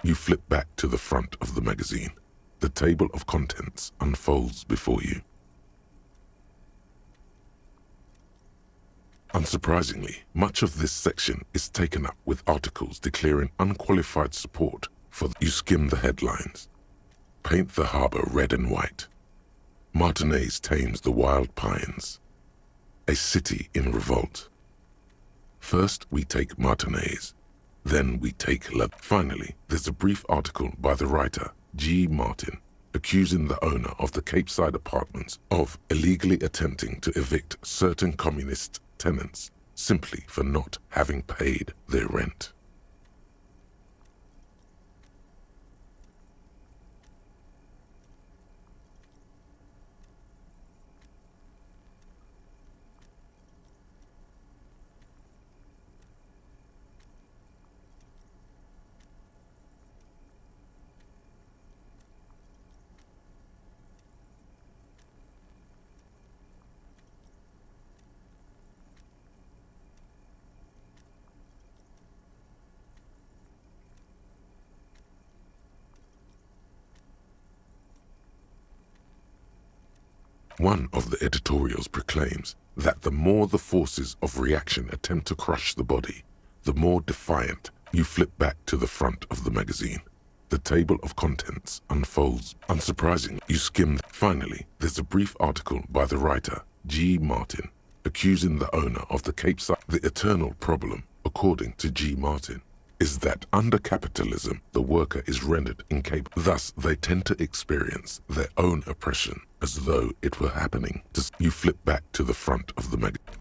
You flip back to the front of the magazine. The table of contents unfolds before you. Unsurprisingly, much of this section is taken up with articles declaring unqualified support for you skim the headlines. Paint the harbor red and white. Martinez tames the wild pines. A city in revolt. First we take Martinez, then we take La. Finally, there's a brief article by the writer, G. Martin, accusing the owner of the Cape Side Apartments of illegally attempting to evict certain communist tenants simply for not having paid their rent. One of the editorials proclaims that the more the forces of reaction attempt to crush the body, the more defiant you flip back to the front of the magazine. The table of contents unfolds. Unsurprisingly, you skim. Finally, there's a brief article by the writer, G. Martin, accusing the owner of the Cape Side. The eternal problem, according to G. Martin, is that under capitalism, the worker is rendered incapable. Thus, they tend to experience their own oppression as though it were happening. You flip back to the front of the magazine.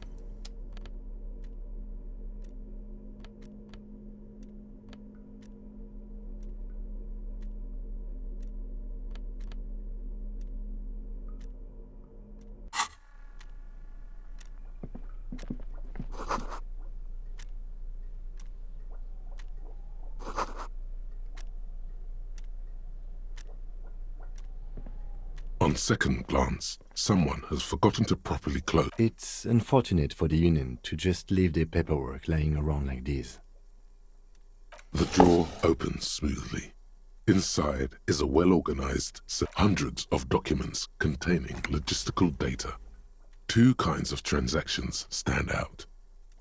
On second glance, someone has forgotten to properly close. It's unfortunate for the union to just leave their paperwork lying around like this. The drawer opens smoothly. Inside is a well-organized set, hundreds of documents containing logistical data. Two kinds of transactions stand out.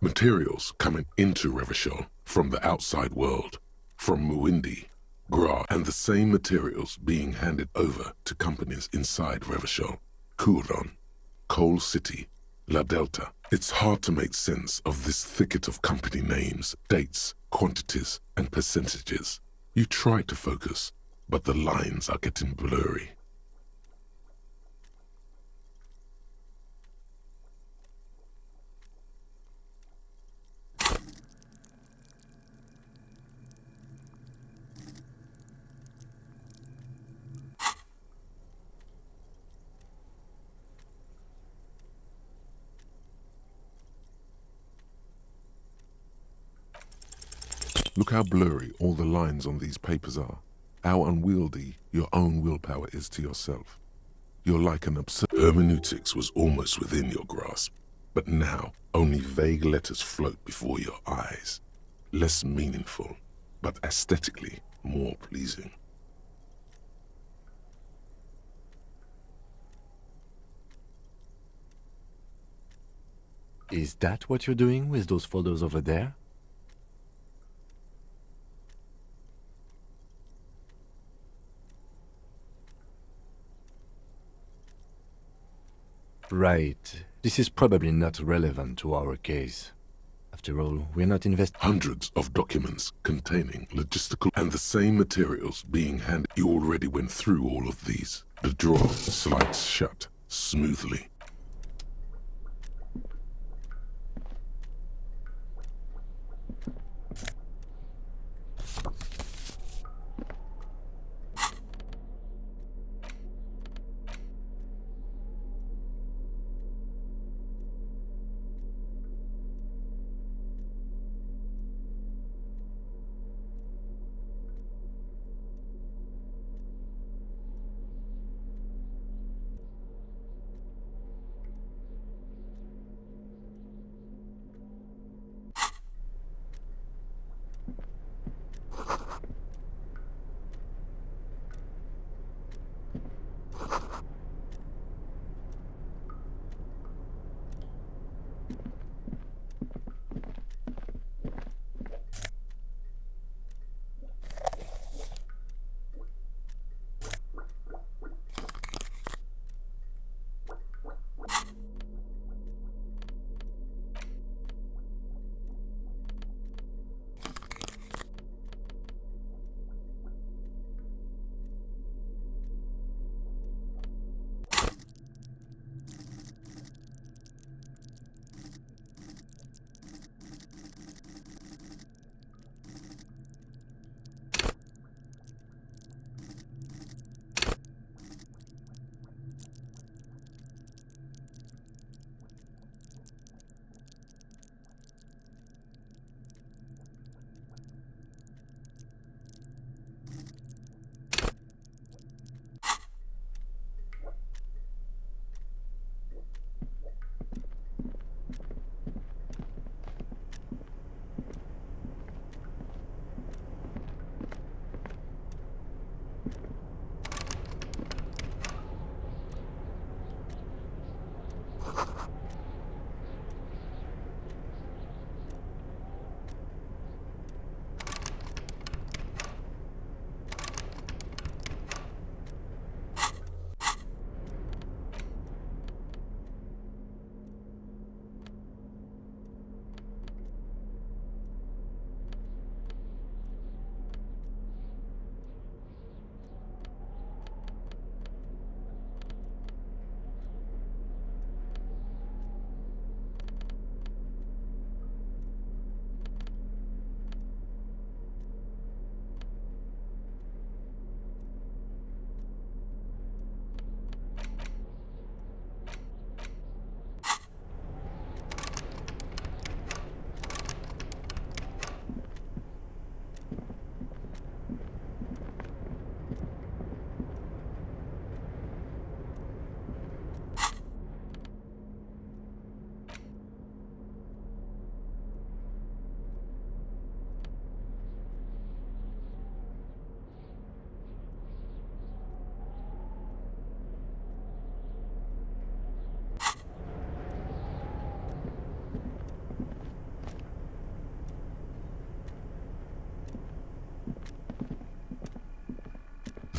Materials coming into Revachol from the outside world, from Muindi, Gra, and the same materials being handed over to companies inside Revachol, Couron, Coal City, La Delta. It's hard to make sense of this thicket of company names, dates, quantities, and percentages. You try to focus, but the lines are getting blurry. Look how blurry all the lines on these papers are. How unwieldy your own willpower is to yourself. You're like an absurd. Hermeneutics was almost within your grasp, but now only vague letters float before your eyes. Less meaningful, but aesthetically more pleasing. Is that what you're doing with those folders over there? Right. This is probably not relevant to our case. After all, we're not Hundreds of documents containing logistical and the same materials being handed. You already went through all of these. The drawer slides shut smoothly.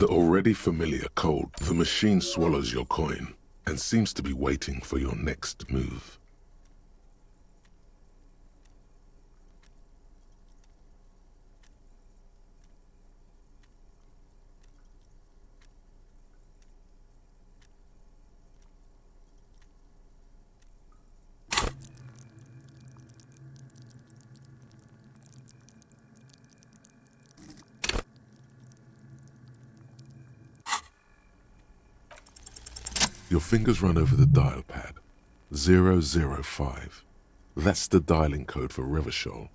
The already familiar code. The machine swallows your coin and seems to be waiting for your next move. Your fingers run over the dial pad. 005. That's the dialing code for Revachol.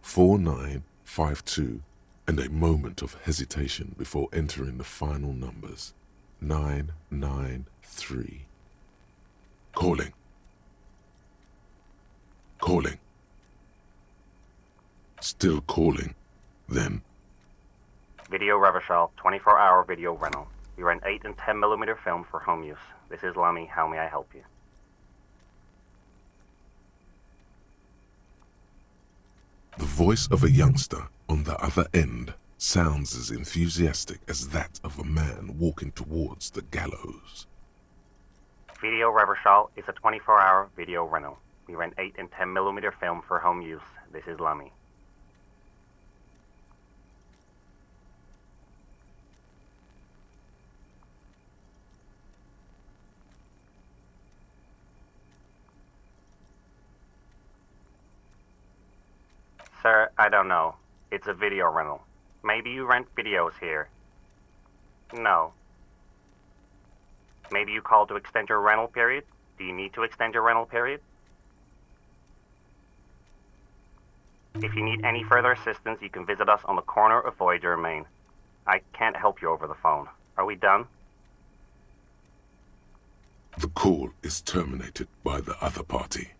4952, and a moment of hesitation before entering the final numbers. 993. Calling. Calling. Still calling. Then. Video Revachol, 24-hour video rental. We rent 8 and 10 millimeter film for home use. This is Lamy. How may I help you? The voice of a youngster on the other end sounds as enthusiastic as that of a man walking towards the gallows. Video Revachol is a 24-hour video rental. We rent 8 and 10 millimeter film for home use. This is Lamy. Sir, I don't know. It's a video rental. Maybe you rent videos here. No. Maybe you called to extend your rental period? Do you need to extend your rental period? If you need any further assistance, you can visit us on the corner of Voyager and Main. I can't help you over the phone. Are we done? The call is terminated by the other party.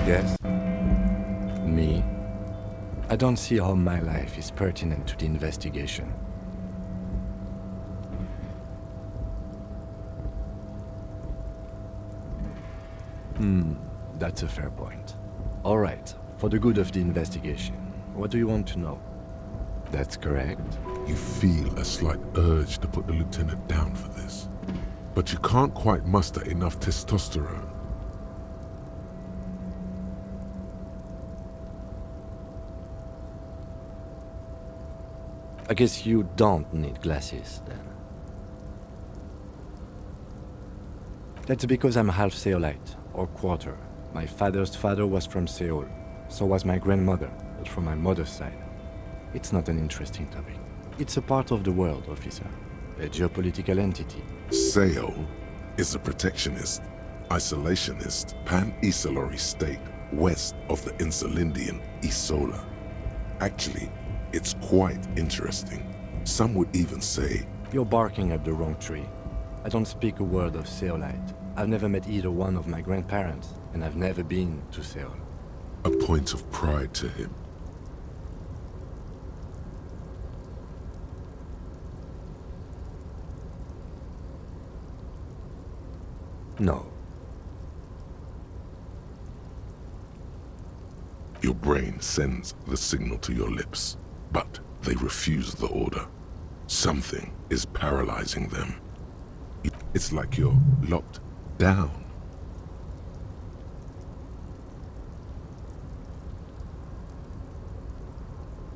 Yes? Me? I don't see how my life is pertinent to the investigation. That's a fair point. All right, for the good of the investigation, what do you want to know? That's correct. You feel a slight urge to put the lieutenant down for this, but you can't quite muster enough testosterone. I guess you don't need glasses, then. That's because I'm half Seolite, or quarter. My father's father was from Seoul. So was my grandmother, but from my mother's side. It's not an interesting topic. It's a part of the world, officer. A geopolitical entity. Seoul is a protectionist, isolationist, pan-Isolari state west of the Insulindian Isola. Actually, it's quite interesting. Some would even say... You're barking at the wrong tree. I don't speak a word of Seolite. I've never met either one of my grandparents, and I've never been to Seoul. A point of pride to him. No. Your brain sends the signal to your lips, but they refuse the order. Something is paralyzing them. It's like you're locked down.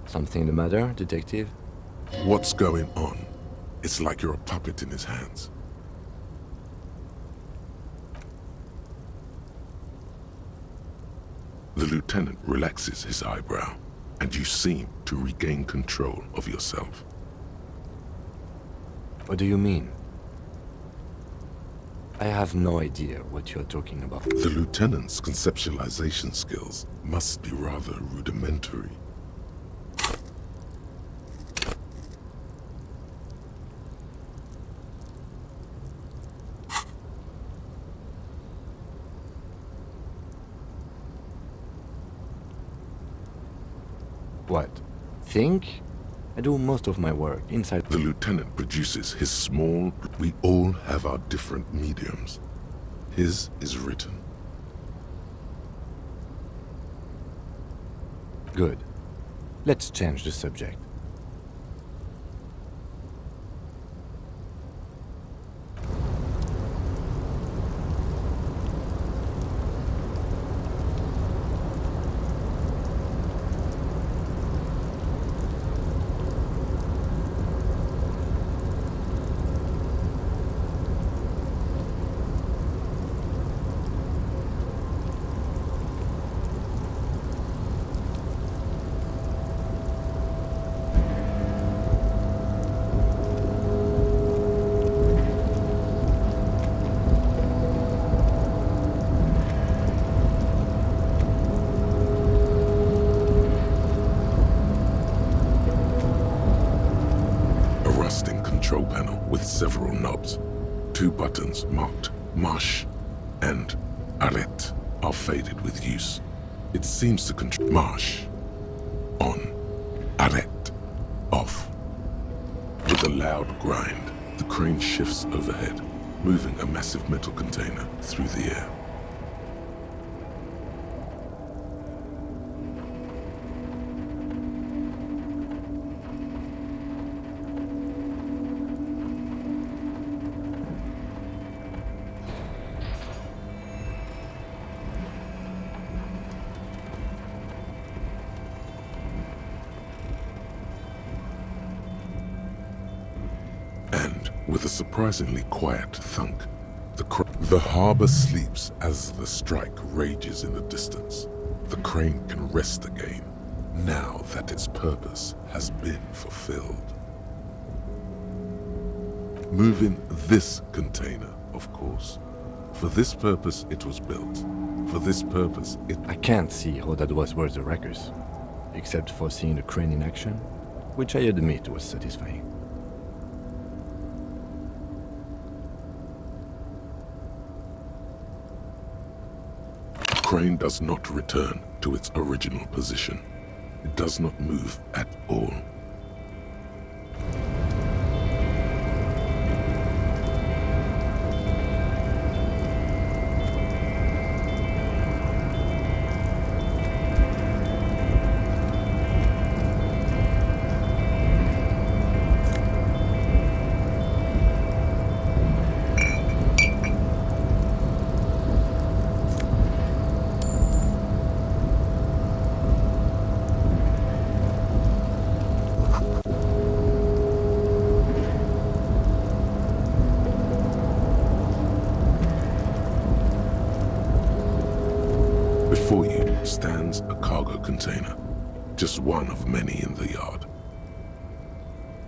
Something the matter, detective? What's going on? It's like you're a puppet in his hands. The lieutenant relaxes his eyebrow, and you seem to regain control of yourself. What do you mean? I have no idea what you're talking about. The lieutenant's conceptualization skills must be rather rudimentary. What? Think? I do most of my work inside. The lieutenant produces his small... We all have our different mediums. His is written. Good. Let's change the subject. Control panel with several knobs. 2 buttons marked Marsh and Arrête are faded with use. It seems to control Marsh on, Arrête off. With a loud grind, the crane shifts overhead, moving a massive metal container through the air. With a surprisingly quiet thunk, the harbor sleeps as the strike rages in the distance. The crane can rest again, now that its purpose has been fulfilled. Moving this container, of course. For this purpose it was built. For this purpose it... I can't see how that was worth the wreckers, except for seeing the crane in action, which I admit was satisfying. crane does not return to its original position. It does not move at all. Before you stands a cargo container, just one of many in the yard.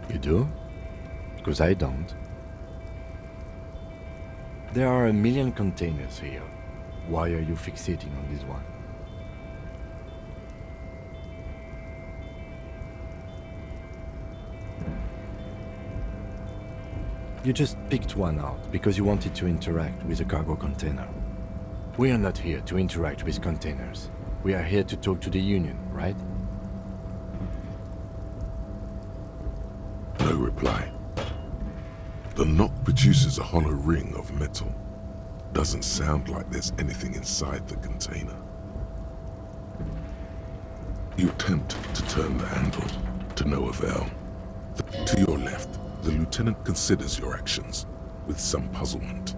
You do? Because I don't. There are a million containers here. Why are you fixating on this one? You just picked one out because you wanted to interact with a cargo container. We are not here to interact with containers. We are here to talk to the Union, right? No reply. The knock produces a hollow ring of metal. Doesn't sound like there's anything inside the container. You attempt to turn the handle, to no avail. To your left, the lieutenant considers your actions with some puzzlement.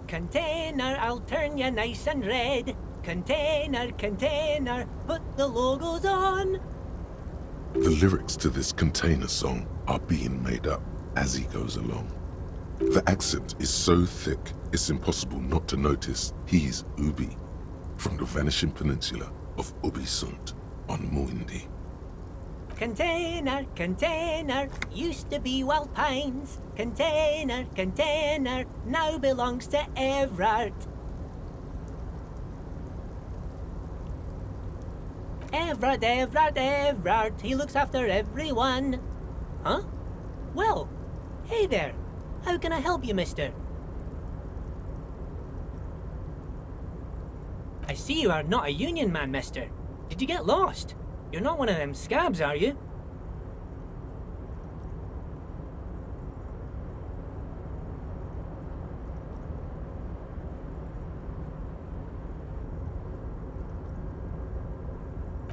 Container, I'll turn you nice and red. Container, container, put the logos on. The lyrics to this container song are being made up as he goes along. The accent is so thick, it's impossible not to notice he's Ubi, from the vanishing peninsula of Ubisunt on Muindi. Container, container, used to be Wild Pines. Container, container, now belongs to Everard. Everard, Everard, Everard, he looks after everyone. Huh? Well, hey there. How can I help you, mister? I see you are not a Union man, mister. Did you get lost? You're not one of them scabs, are you?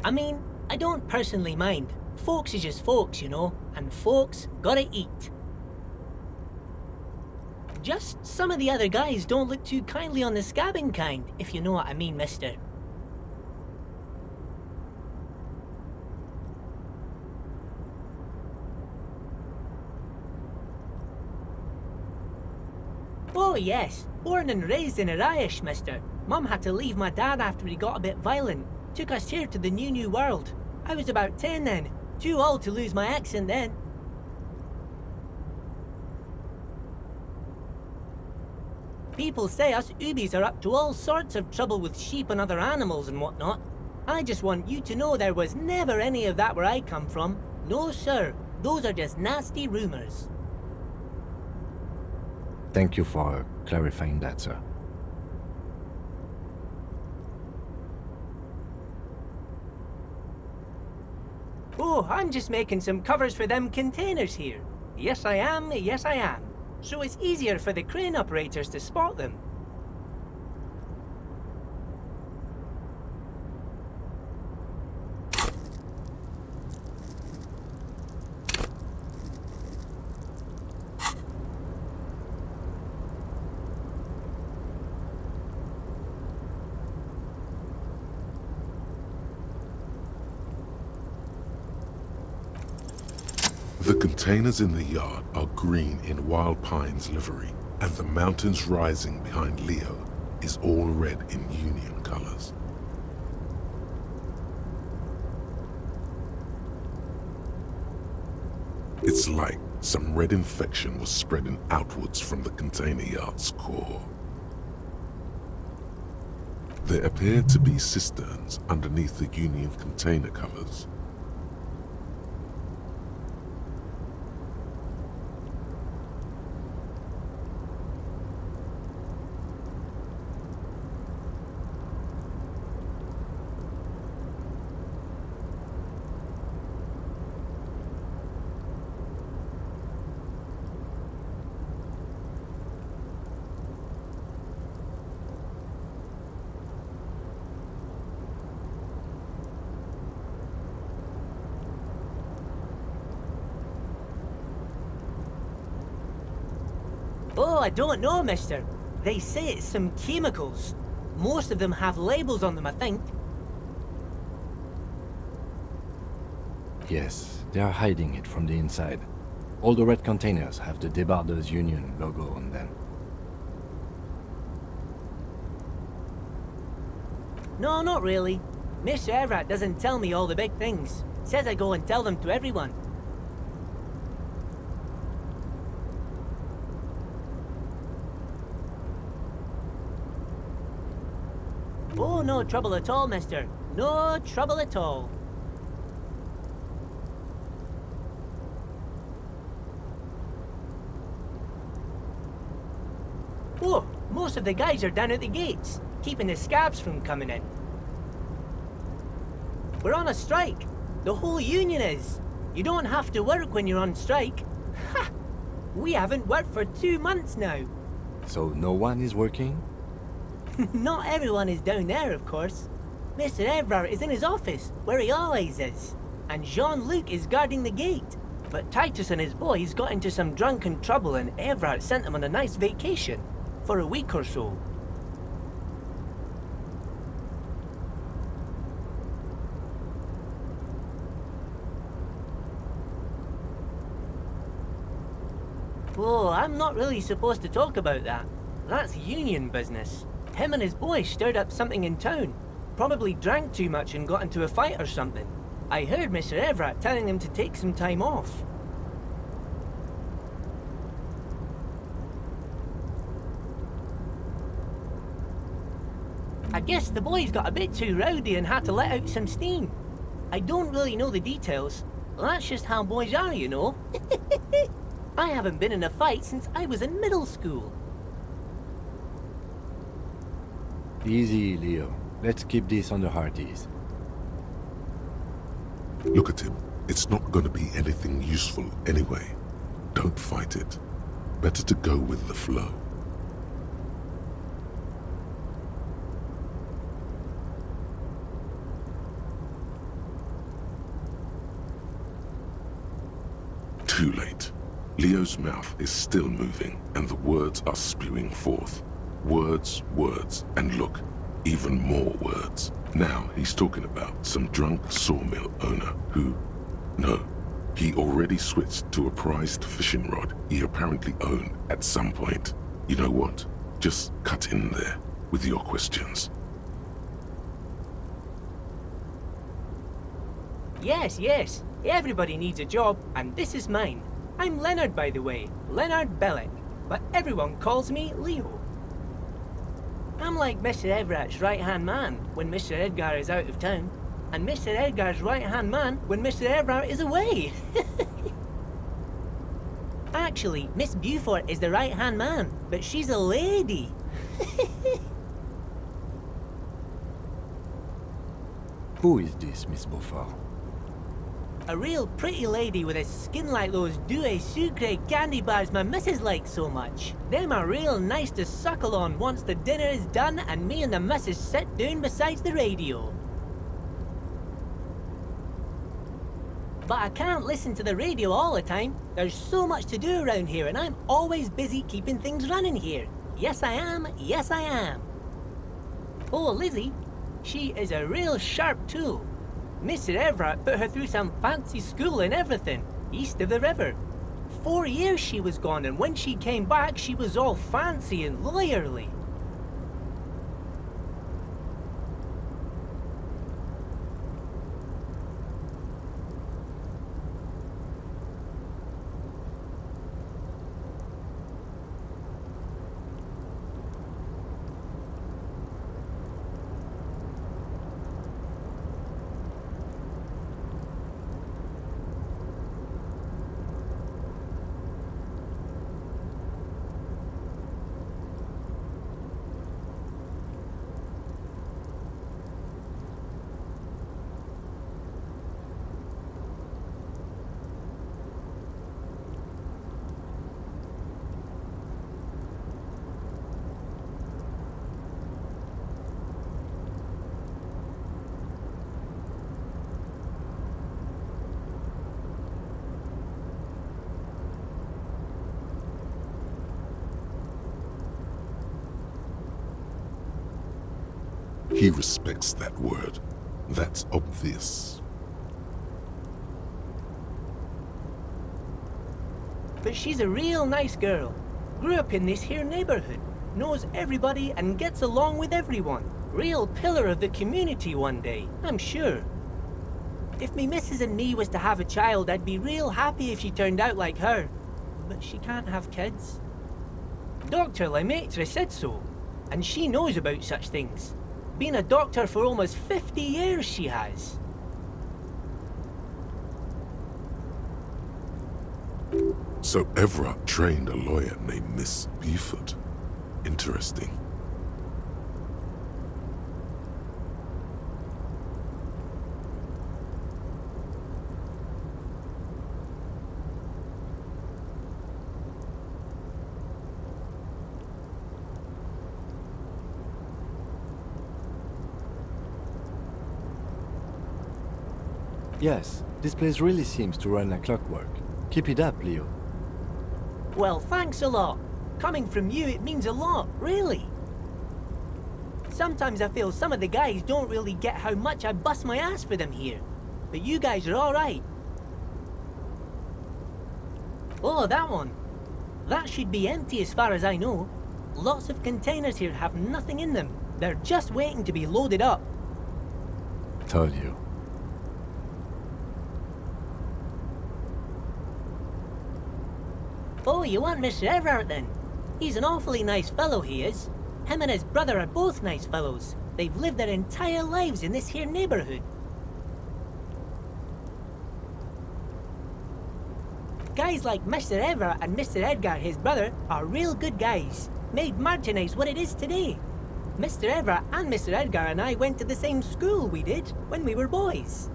I mean, I don't personally mind. Folks is just folks, you know, and folks gotta eat. Just some of the other guys don't look too kindly on the scabbing kind, if you know what I mean, mister. Oh, yes. Born and raised in Arish, mister. Mum had to leave my dad after he got a bit violent. Took us here to the new world. I was about 10 then. Too old to lose my accent then. People say us Ubis are up to all sorts of trouble with sheep and other animals and whatnot. I just want you to know there was never any of that where I come from. No, sir. Those are just nasty rumors. Thank you for clarifying that, sir. Oh, I'm just making some covers for them containers here. Yes, I am. Yes, I am. So it's easier for the crane operators to spot them. The containers in the yard are green in Wild Pine's livery, and the mountains rising behind Leo is all red in Union colors. It's like some red infection was spreading outwards from the container yard's core. There appear to be cisterns underneath the Union container covers. Oh, I don't know, mister. They say it's some chemicals. Most of them have labels on them, I think. Yes, they are hiding it from the inside. All the red containers have the Debarders Union logo on them. No, not really. Mr. Everett doesn't tell me all the big things. Says I go and tell them to everyone. Oh, no trouble at all, mister. No trouble at all. Oh, most of the guys are down at the gates, keeping the scabs from coming in. We're on a strike. The whole union is. You don't have to work when you're on strike. Ha! We haven't worked for 2 months now. So no one is working? Not everyone is down there, of course. Mr. Everard is in his office, where he always is. And Jean-Luc is guarding the gate. But Titus and his boys got into some drunken trouble and Everard sent them on a nice vacation. For a week or so. Oh, I'm not really supposed to talk about that. That's union business. Him and his boys stirred up something in town. Probably drank too much and got into a fight or something. I heard Mr. Everett telling them to take some time off. I guess the boys got a bit too rowdy and had to let out some steam. I don't really know the details. That's just how boys are, you know. I haven't been in a fight since I was in middle school. Easy, Leo. Let's keep this on the hard ease. Look at him. It's not going to be anything useful anyway. Don't fight it. Better to go with the flow. Too late. Leo's mouth is still moving, and the words are spewing forth. Words, words, and look, even more words. Now he's talking about some drunk sawmill owner who... No, he already switched to a prized fishing rod he apparently owned at some point. You know what? Just cut in there with your questions. Yes, yes. Everybody needs a job, and this is mine. I'm Leonard, by the way. Leonard Bellick. But everyone calls me Leo. I'm like Mr. Everett's right-hand man when Mr. Edgar is out of town, and Mr. Edgar's right-hand man when Mr. Everett is away. Actually, Miss Beaufort is the right-hand man, but she's a lady. Who is this, Miss Beaufort? A real pretty lady with a skin like those Douai Sucre candy bars my missus likes so much. Them are real nice to suckle on once the dinner is done and me and the missus sit down beside the radio. But I can't listen to the radio all the time. There's so much to do around here and I'm always busy keeping things running here. Yes I am, yes I am. Oh, Lizzie, she is a real sharp tool. Mr. Everett put her through some fancy school and everything, east of the river. 4 years she was gone, and when she came back, she was all fancy and lawyerly. He respects that word. That's obvious. But she's a real nice girl. Grew up in this here neighborhood. Knows everybody and gets along with everyone. Real pillar of the community one day, I'm sure. If me missus and me was to have a child, I'd be real happy if she turned out like her. But she can't have kids. Dr. Lemaitre said so, and she knows about such things. Been a doctor for almost 50 years, she has. So Everett trained a lawyer named Miss Beaufort. Interesting. Yes, this place really seems to run like clockwork. Keep it up, Leo. Well, thanks a lot. Coming from you, it means a lot, really. Sometimes I feel some of the guys don't really get how much I bust my ass for them here. But you guys are alright. Oh, that one. That should be empty as far as I know. Lots of containers here have nothing in them. They're just waiting to be loaded up. Told you. Oh, you want Mr. Everett then? He's an awfully nice fellow, he is. Him and his brother are both nice fellows. They've lived their entire lives in this here neighborhood. Guys like Mr. Everett and Mr. Edgar, his brother, are real good guys. Made Martinez what it is today. Mr. Everett and Mr. Edgar and I went to the same school, we did, when we were boys.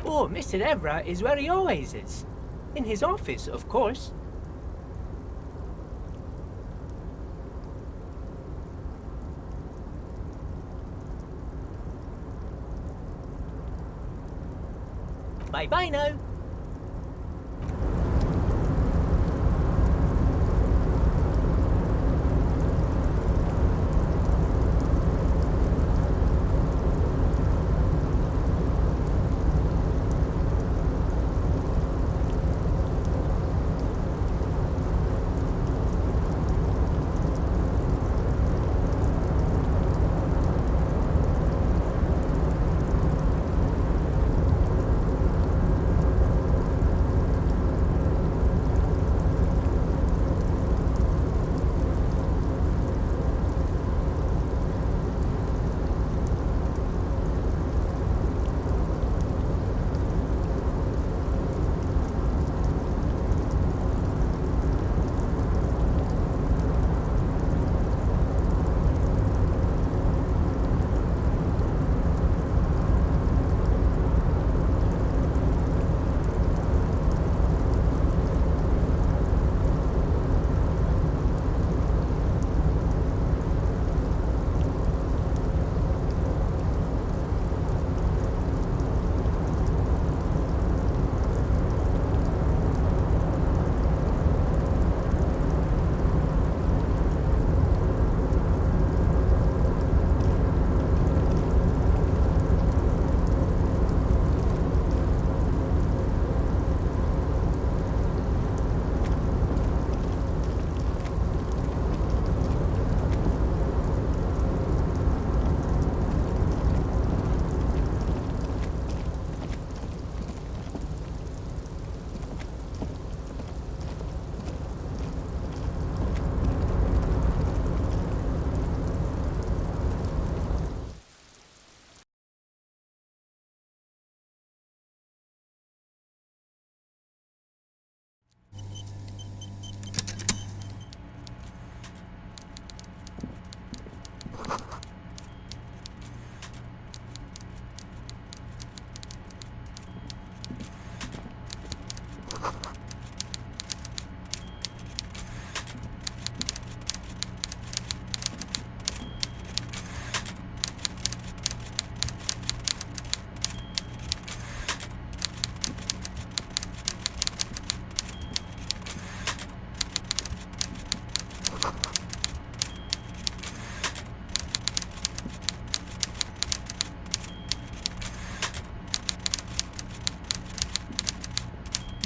Oh, Mr. Everett is where he always is. In his office, of course. Bye-bye now.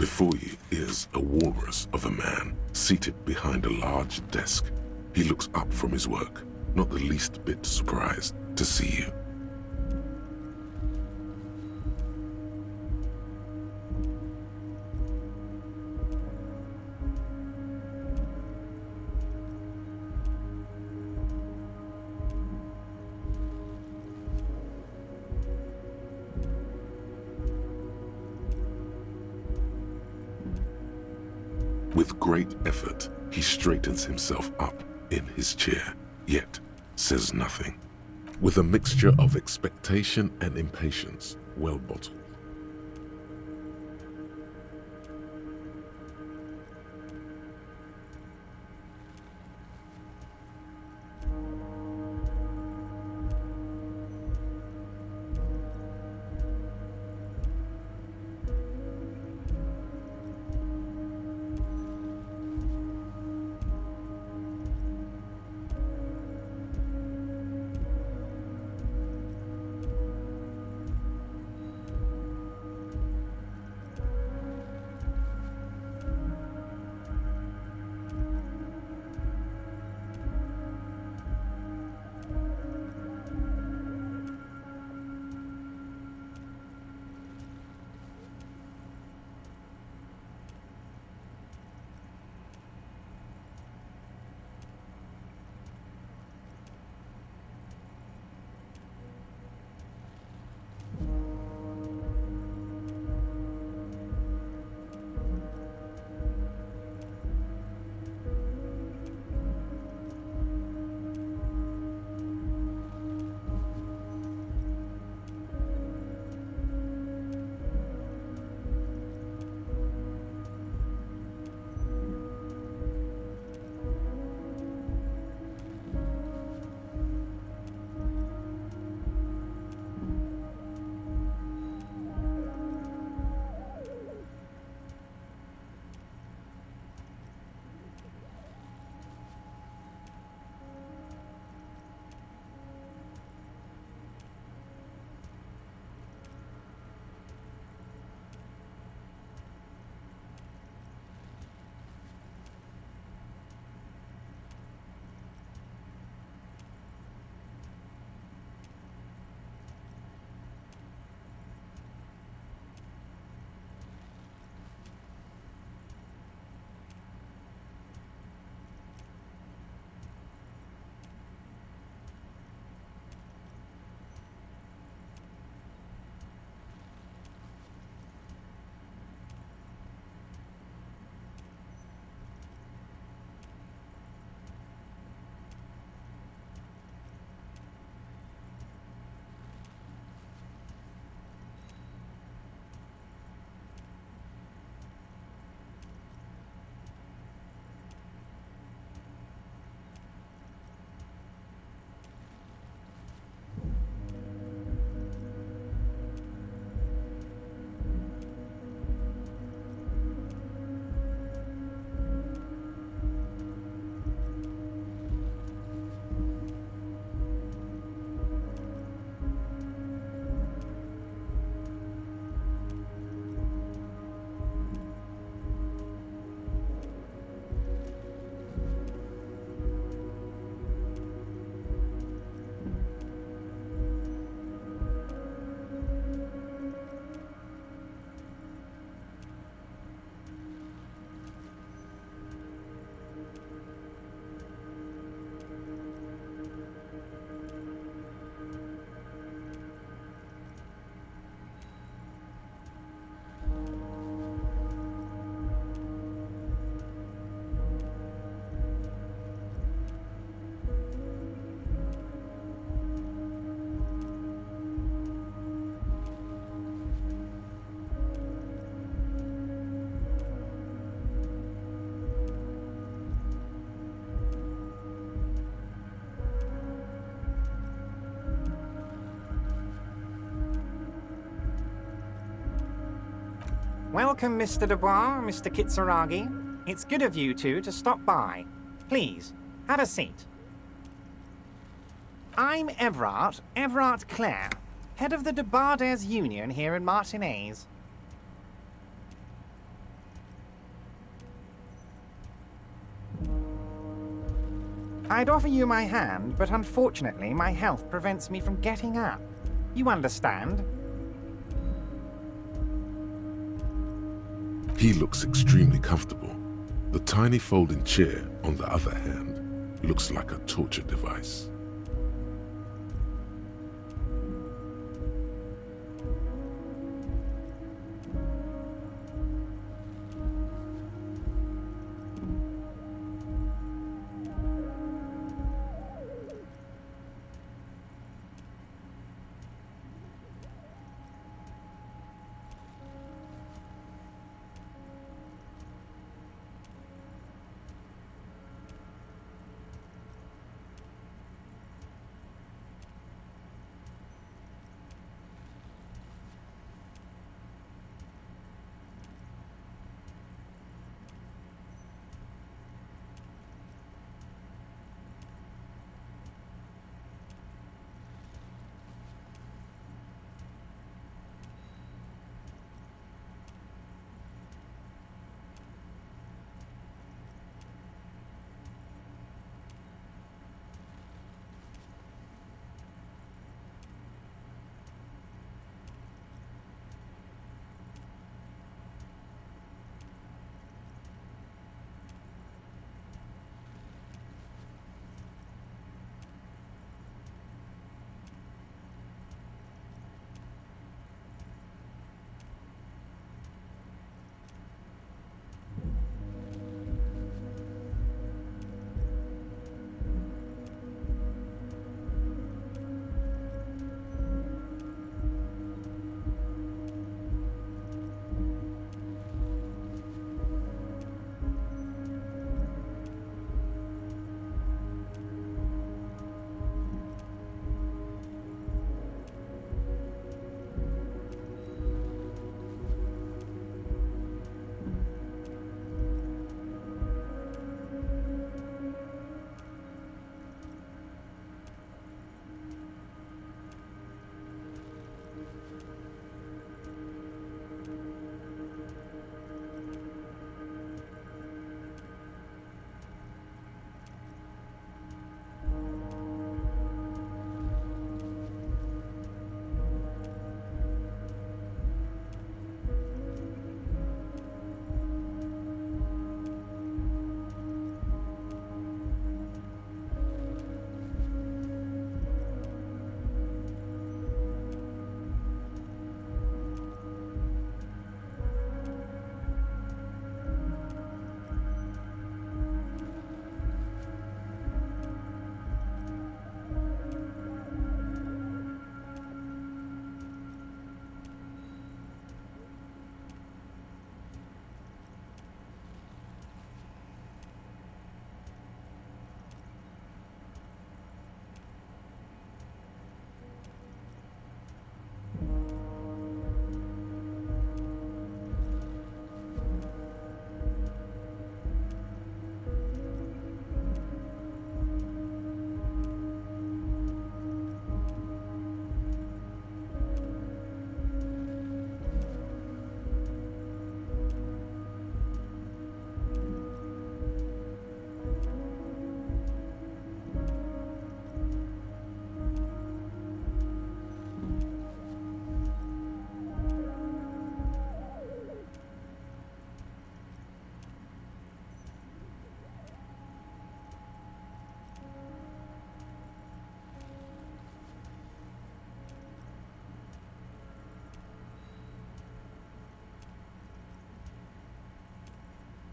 Before you is a walrus of a man seated behind a large desk. He looks up from his work, not the least bit surprised to see you. With great effort, he straightens himself up in his chair, yet says nothing. With a mixture of expectation and impatience, well bottled. Welcome, Mr. Dubois, Mr. Kitsuragi. It's good of you two to stop by. Please, have a seat. I'm Everard Clare, head of the Debarders Union here in Martinez. I'd offer you my hand, but unfortunately my health prevents me from getting up. You understand? He looks extremely comfortable. The tiny folding chair, on the other hand, looks like a torture device.